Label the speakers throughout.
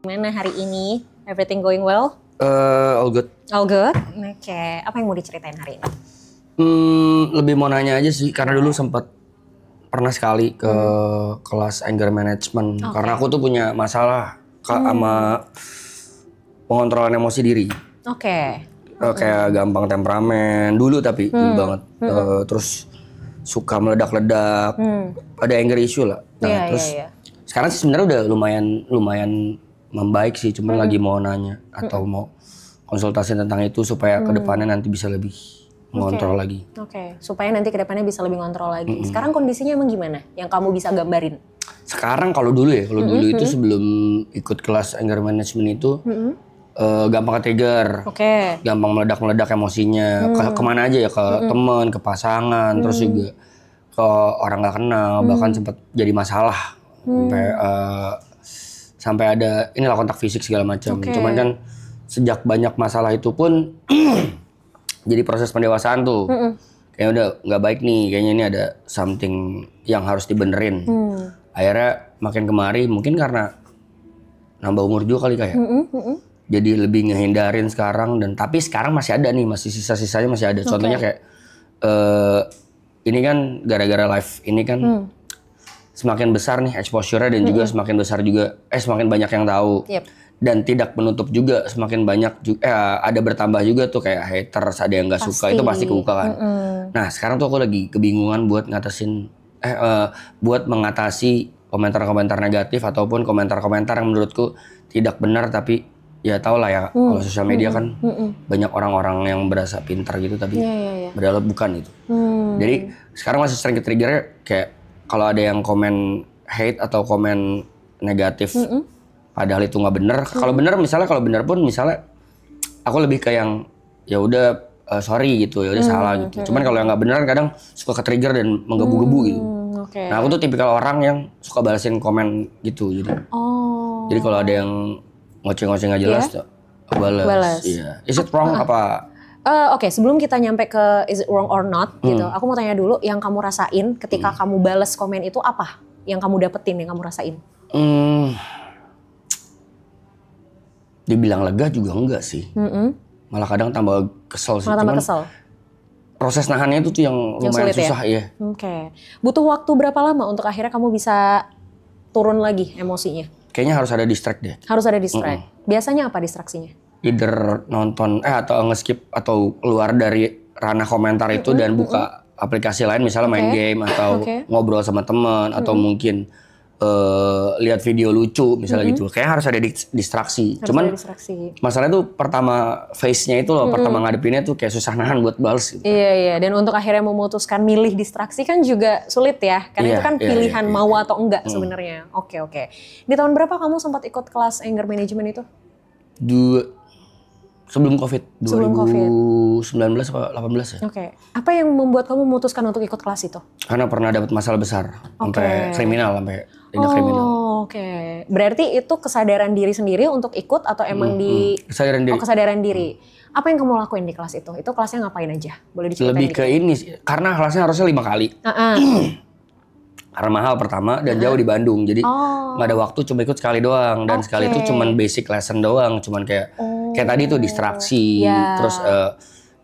Speaker 1: Gimana hari ini? Everything going well?
Speaker 2: All good.
Speaker 1: All good? Oke. Apa yang mau diceritain hari ini?
Speaker 2: Lebih mau nanya aja sih, karena dulu sempat pernah sekali ke kelas anger management. Karena aku tuh punya masalah sama pengontrolan emosi diri.
Speaker 1: Oke.
Speaker 2: Kayak gampang temperamen dulu, tapi dulu banget. Terus suka meledak-ledak. Ada anger issue lah. Nah, terus sekarang sih sebenarnya udah lumayan membaik sih. Cuman lagi mau nanya atau mau konsultasi tentang itu supaya kedepannya nanti bisa lebih mengontrol lagi.
Speaker 1: Oke. Supaya nanti kedepannya bisa lebih ngontrol lagi. Sekarang kondisinya emang gimana? Yang kamu bisa gambarin?
Speaker 2: Sekarang kalau dulu ya, dulu itu sebelum ikut kelas anger management itu gampang ke-trigger, gampang meledak-meledak emosinya, kemana aja ya, ke teman, ke pasangan, terus juga ke orang nggak kenal, bahkan sempat jadi masalah sampai ada inilah kontak fisik segala macam. Cuman kan sejak banyak masalah itu pun jadi proses pendewasaan tuh, kayaknya udah nggak baik nih, kayaknya ini ada something yang harus dibenerin. Akhirnya makin kemari mungkin karena nambah umur juga kali kayak. Jadi lebih ngehindarin sekarang, dan tapi sekarang masih ada nih, masih sisa-sisanya masih ada. Contohnya kayak ini kan gara-gara live ini kan semakin besar nih exposure-nya, dan juga semakin besar juga semakin banyak yang tahu. Dan tidak menutup juga, semakin banyak juga ada bertambah juga tuh kayak haters, ada yang nggak suka, itu pasti kebuka kan. Nah, sekarang tuh aku lagi kebingungan buat mengatasi komentar-komentar negatif ataupun komentar-komentar yang menurutku tidak benar, tapi ya tau lah ya, kalau sosial media kan banyak orang-orang yang berasa pintar gitu, tapi padahal bukan itu. Jadi sekarang masih sering ke-trigger kayak kalau ada yang komen hate atau komen negatif, padahal itu nggak bener. Kalau bener pun misalnya aku lebih ke yang ya udah sorry gitu, ya udah salah gitu. Cuman kalau yang nggak bener kadang suka ke-trigger dan menggebu-gebu gitu. Nah, aku tuh tipikal orang yang suka balasin komen gitu, jadi kalau ada yang ngoceh-ngoceh nggak jelas tuh aku balas. Iya. Is it wrong apa?
Speaker 1: Oke, sebelum kita nyampe ke is it wrong or not gitu, aku mau tanya dulu, yang kamu rasain ketika kamu balas komen itu apa? Yang kamu dapetin, yang kamu rasain?
Speaker 2: Dibilang lega juga enggak sih. Malah kadang tambah kesel sih.
Speaker 1: Malah tambah kesel?
Speaker 2: Proses nahannya itu tuh yang lumayan susah ya.
Speaker 1: Oke. Butuh waktu berapa lama untuk akhirnya kamu bisa turun lagi emosinya?
Speaker 2: Kayaknya harus ada distract deh.
Speaker 1: Harus ada distract. Biasanya apa distraksinya?
Speaker 2: Either nonton atau nge-skip atau keluar dari ranah komentar itu dan buka aplikasi lain, misalnya main game atau ngobrol sama teman atau mungkin lihat video lucu misalnya gitu. Kayaknya harus ada distraksi. Cuman masalahnya tuh pertama face-nya itu loh, pertama ngadepinnya tuh kayak susah nahan buat balas gitu.
Speaker 1: Iya. Dan untuk akhirnya memutuskan milih distraksi kan juga sulit ya. Karena itu kan pilihan mau atau enggak sebenarnya. Oke. Di tahun berapa kamu sempat ikut kelas anger management itu?
Speaker 2: Sebelum COVID. 2019 atau 18 ya.
Speaker 1: Apa yang membuat kamu memutuskan untuk ikut kelas itu?
Speaker 2: Karena pernah dapat masalah besar. Sampai kriminal, sampai tindak kriminal.
Speaker 1: Berarti itu kesadaran diri sendiri untuk ikut atau emang
Speaker 2: kesadaran diri.
Speaker 1: Kesadaran diri. Apa yang kamu lakuin di kelas itu? Itu kelasnya ngapain aja? Boleh diceritain?
Speaker 2: Lebih ke ini sih. Karena kelasnya harusnya 5 kali. Karena mahal pertama dan jauh di Bandung, jadi nggak ada waktu, cuma ikut sekali doang, dan sekali itu cuman basic lesson doang, cuman kayak tadi tuh distraksi, terus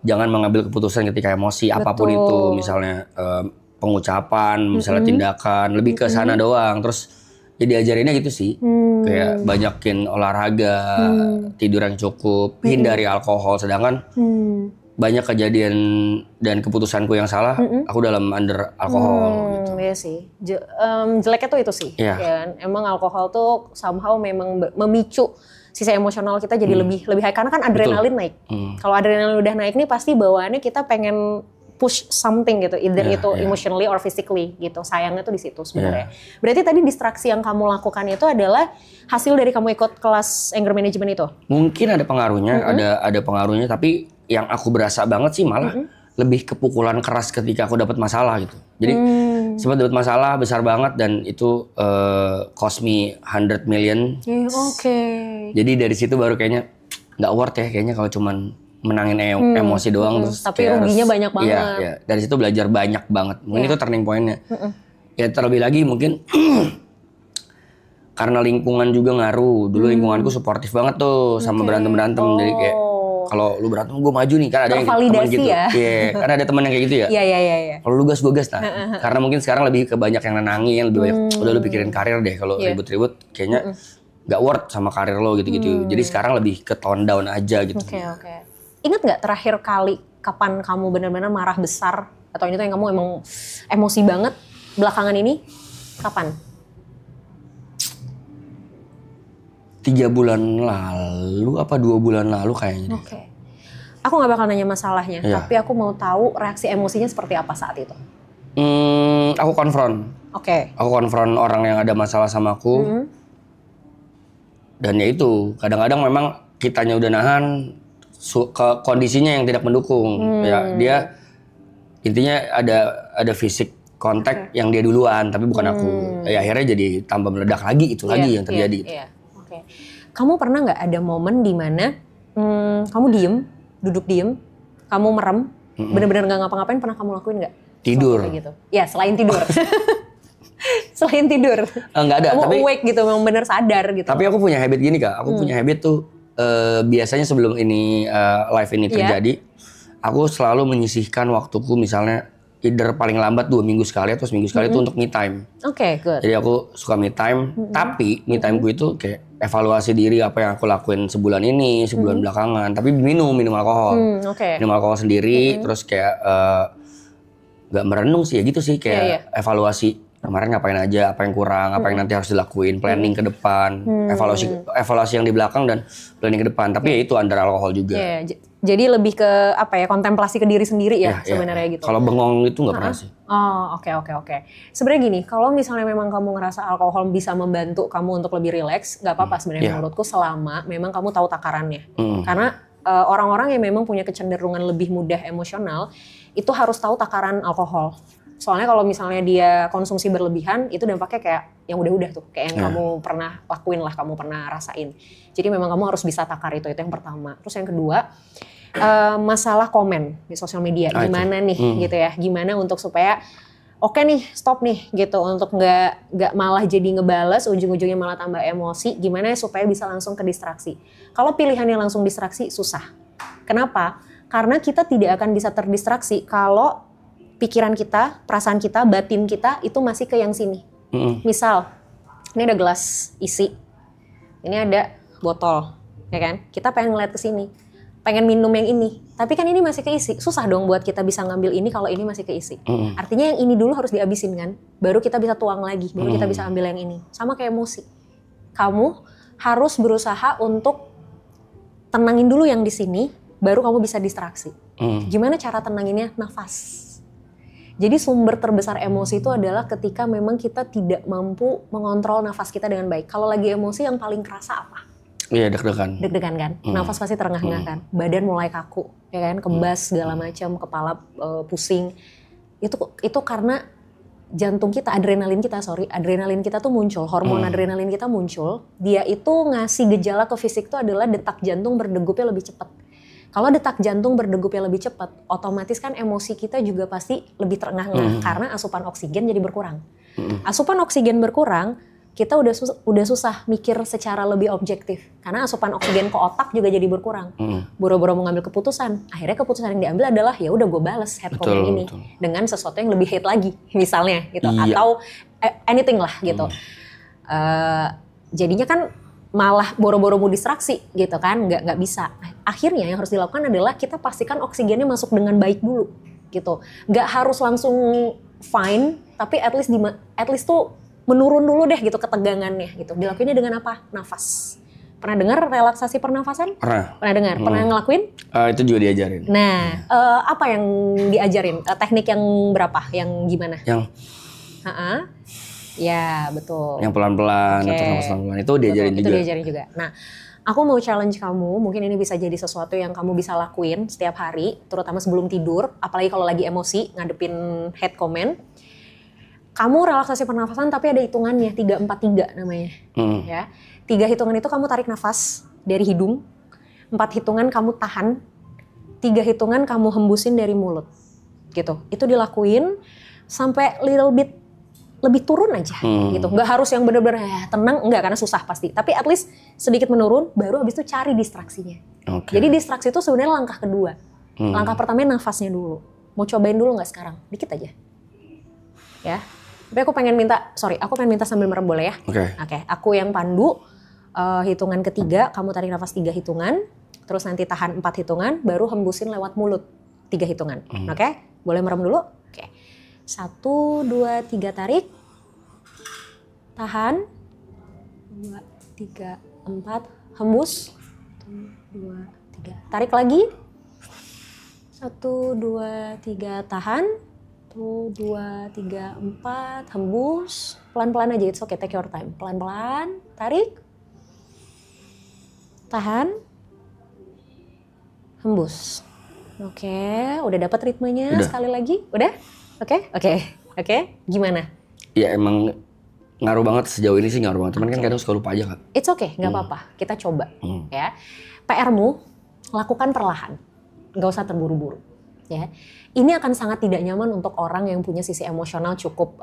Speaker 2: jangan mengambil keputusan ketika emosi apapun itu, misalnya pengucapan, misalnya tindakan, lebih ke sana doang. Terus jadi ajarinnya gitu sih, kayak banyakin olahraga, tidur yang cukup, hindari alkohol, sedangkan banyak kejadian dan keputusanku yang salah, aku dalam under alkohol gitu.
Speaker 1: Iya sih, jeleknya tuh itu sih. Kan? Emang alkohol tuh somehow memang memicu sisi emosional kita jadi lebih high, karena kan adrenalin naik. Kalau adrenalin udah naik nih pasti bawaannya kita pengen push something gitu, either itu emotionally or physically gitu. Sayangnya tuh di situ sebenarnya. Berarti tadi distraksi yang kamu lakukan itu adalah hasil dari kamu ikut kelas anger management itu? Mungkin
Speaker 2: ada pengaruhnya, ada pengaruhnya, tapi yang aku berasa banget sih malah lebih ke pukulan keras ketika aku dapat masalah gitu. Jadi sempat dapat masalah besar banget dan itu cost me 100 million. Jadi dari situ baru kayaknya nggak worth ya kayaknya kalau cuman menangin emosi doang. Terus
Speaker 1: tapi ruginya banyak banget.
Speaker 2: Iya. Dari situ belajar banyak banget. Mungkin itu turning point-nya. Ya terlebih lagi mungkin karena lingkungan juga ngaruh. Dulu lingkunganku suportif banget tuh sama berantem-berantem. Jadi kayak kalau lu berantem gue maju nih, kan ada yang teman gitu. Iya, kan ada teman yang kayak gitu ya.
Speaker 1: Iya.
Speaker 2: Kalau lu gas gue gas. Nah, karena mungkin sekarang lebih ke banyak yang nenangin, lebih banyak udah lu pikirin karir deh. Kalau ribut-ribut kayaknya gak worth sama karir lo gitu-gitu. Jadi sekarang lebih ke tone down aja gitu.
Speaker 1: Oke. Ingat nggak terakhir kali kapan kamu benar-benar marah besar atau ini tuh yang kamu emang emosi banget belakangan ini? Kapan?
Speaker 2: 3 bulan lalu apa 2 bulan lalu kayaknya.
Speaker 1: Oke. Aku gak bakal nanya masalahnya, tapi aku mau tahu reaksi emosinya seperti apa saat itu.
Speaker 2: Aku konfront.
Speaker 1: Oke.
Speaker 2: Aku konfront orang yang ada masalah sama aku. Dan ya itu, kadang-kadang memang kitanya udah nahan ke kondisinya yang tidak mendukung. Ya dia intinya ada fisik kontak yang dia duluan, tapi bukan aku. Ya akhirnya jadi tambah meledak lagi, itu lagi yang terjadi. Gitu.
Speaker 1: Kamu pernah nggak ada momen di mana kamu duduk diem, kamu merem, benar-benar nggak ngapa-ngapain, pernah kamu lakuin nggak?
Speaker 2: Tidur.
Speaker 1: Gitu. Ya selain tidur. Selain tidur.
Speaker 2: Nggak ada.
Speaker 1: Kamu
Speaker 2: tapi
Speaker 1: awake gitu, memang benar sadar gitu.
Speaker 2: Tapi aku punya habit gini Kak, aku punya habit tuh biasanya sebelum ini live ini terjadi, aku selalu menyisihkan waktuku misalnya either paling lambat 2 minggu sekali atau seminggu sekali itu untuk me time.
Speaker 1: Oke, good.
Speaker 2: Jadi aku suka me time, tapi me time ku itu kayak evaluasi diri apa yang aku lakuin sebulan ini, sebulan belakangan. Tapi minum alkohol. Minum alkohol sendiri, terus kayak gak merenung sih ya gitu sih. Kayak evaluasi kemarin ngapain aja, apa yang kurang, apa yang nanti harus dilakuin, planning ke depan. Evaluasi yang di belakang dan planning ke depan. Tapi ya itu under alkohol juga.
Speaker 1: Jadi lebih ke apa ya, kontemplasi ke diri sendiri ya sebenarnya gitu.
Speaker 2: Kalau bengong itu nggak pernah sih.
Speaker 1: Oh oke. Sebenarnya gini, kalau misalnya memang kamu ngerasa alkohol bisa membantu kamu untuk lebih rileks, nggak apa-apa sebenarnya menurutku selama memang kamu tahu takarannya. Karena orang-orang yang memang punya kecenderungan lebih mudah emosional itu harus tahu takaran alkohol. Soalnya kalau misalnya dia konsumsi berlebihan, itu dampaknya kayak yang udah-udah tuh. Kayak yang kamu pernah lakuin lah, kamu pernah rasain. Jadi memang kamu harus bisa takar itu yang pertama. Terus yang kedua, masalah komen di sosial media. Gimana nih gitu ya, gimana untuk supaya oke nih, stop nih gitu. Untuk nggak malah jadi ngebales, ujung-ujungnya malah tambah emosi. Gimana supaya bisa langsung ke distraksi. Kalau pilihannya langsung distraksi, susah. Kenapa? Karena kita tidak akan bisa terdistraksi kalau pikiran kita, perasaan kita, batin kita itu masih ke yang sini. Misal, ini ada gelas isi, ini ada botol, ya kan? Kita pengen ngeliat ke sini, pengen minum yang ini, tapi kan ini masih keisi. Susah dong buat kita bisa ngambil ini kalau ini masih keisi. Artinya yang ini dulu harus dihabisin kan, baru kita bisa tuang lagi, baru kita bisa ambil yang ini. Sama kayak emosi, kamu harus berusaha untuk tenangin dulu yang di sini, baru kamu bisa distraksi. Gimana cara tenanginnya? Nafas. Jadi sumber terbesar emosi itu adalah ketika memang kita tidak mampu mengontrol nafas kita dengan baik. Kalau lagi emosi yang paling kerasa apa?
Speaker 2: Iya, deg-degan.
Speaker 1: Deg-degan kan? Nafas pasti terengah-engah kan? Badan mulai kaku, ya kan? Kebas segala macam, kepala pusing. Itu karena jantung kita, adrenalin kita tuh muncul, hormon adrenalin kita muncul. Dia itu ngasih gejala ke fisik itu adalah detak jantung berdegupnya lebih cepat. Kalau detak jantung berdegupnya lebih cepat, otomatis kan emosi kita juga pasti lebih terengah-engah karena asupan oksigen jadi berkurang. Asupan oksigen berkurang, kita udah susah mikir secara lebih objektif karena asupan oksigen ke otak juga jadi berkurang. Boro-boro mau ngambil keputusan, akhirnya keputusan yang diambil adalah ya udah gue bales hate comment ini dengan sesuatu yang lebih hate lagi, misalnya gitu, atau anything lah gitu. Jadinya kan malah boro-boro mau distraksi gitu kan, nggak bisa. Akhirnya yang harus dilakukan adalah kita pastikan oksigennya masuk dengan baik dulu gitu. Nggak harus langsung fine, tapi at least tuh menurun dulu deh gitu ketegangannya gitu. Dilakuinnya dengan apa? Nafas. Pernah dengar relaksasi pernafasan? Pernah dengar? Pernah ngelakuin?
Speaker 2: Itu juga diajarin.
Speaker 1: Nah, apa yang diajarin? Teknik yang berapa? Yang gimana?
Speaker 2: Yang
Speaker 1: ya betul.
Speaker 2: Yang pelan-pelan atau nafas pelan-pelan itu diajarin juga.
Speaker 1: Itu diajarin juga. Nah, aku mau challenge kamu, mungkin ini bisa jadi sesuatu yang kamu bisa lakuin setiap hari, terutama sebelum tidur, apalagi kalau lagi emosi, ngadepin hate comment. Kamu relaksasi pernafasan tapi ada hitungannya, 3-4-3 namanya. Ya. 3 hitungan itu kamu tarik nafas dari hidung, 4 hitungan kamu tahan, 3 hitungan kamu hembusin dari mulut. Gitu. Itu dilakuin sampai little bit lebih turun aja gitu. Nggak harus yang bener-bener tenang, enggak, karena susah pasti. Tapi at least sedikit menurun, baru habis itu cari distraksinya. Jadi distraksi itu sebenarnya langkah kedua. Langkah pertamanya nafasnya dulu. Mau cobain dulu nggak sekarang? Dikit aja. Ya. Tapi aku pengen minta sambil merem boleh ya? Oke. Aku yang pandu, hitungan ketiga, kamu tarik nafas 3 hitungan, terus nanti tahan 4 hitungan, baru hembusin lewat mulut 3 hitungan. Oke? Boleh merem dulu? Oke. 1, 2, 3 tarik. Tahan. 2, 3, 4. Hembus. 1, 2, 3. Tarik lagi. 1, 2, 3. Tahan. 1, 2, 3, 4. Hembus. Pelan-pelan aja. It's okay. Take your time. Pelan-pelan. Tarik. Tahan. Hembus. Oke. Udah dapat ritmenya? Udah. Sekali lagi? Udah? Oke. Gimana?
Speaker 2: Ya emang ngaruh banget sejauh ini sih, ngaruh banget. Cuman kan kadang suka lupa aja kan.
Speaker 1: It's okay, nggak apa-apa. Kita coba. Ya. PR-mu lakukan perlahan. Nggak usah terburu-buru. Ya. Ini akan sangat tidak nyaman untuk orang yang punya sisi emosional cukup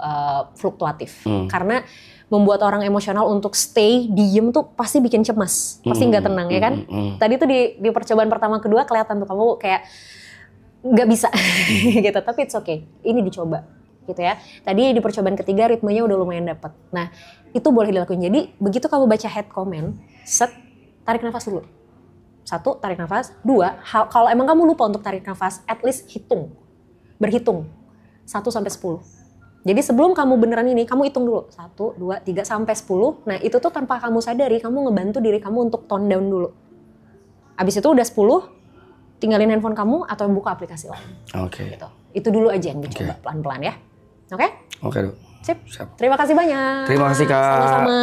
Speaker 1: fluktuatif. Karena membuat orang emosional untuk stay diem tuh pasti bikin cemas. Pasti nggak tenang ya kan? Tadi tuh di percobaan pertama kedua kelihatan tuh kamu kayak nggak bisa gitu, tapi it's okay, ini dicoba gitu ya. Tadi di percobaan ketiga ritmenya udah lumayan dapet. Nah itu boleh dilakuin. Jadi begitu kamu baca head comment, set, tarik nafas dulu. 1, tarik nafas. 2, kalau emang kamu lupa untuk tarik nafas, at least berhitung 1 sampai 10. Jadi sebelum kamu beneran ini, kamu hitung dulu 1, 2, 3 sampai 10. Nah itu tuh tanpa kamu sadari, kamu ngebantu diri kamu untuk tone down dulu. Abis itu udah 10, tinggalin handphone kamu atau buka aplikasi lain. Gitu. Itu dulu aja yang dicoba pelan-pelan ya. Oke, Dok. Sip. Terima kasih banyak.
Speaker 2: Terima kasih, Kak.
Speaker 1: Sama-sama.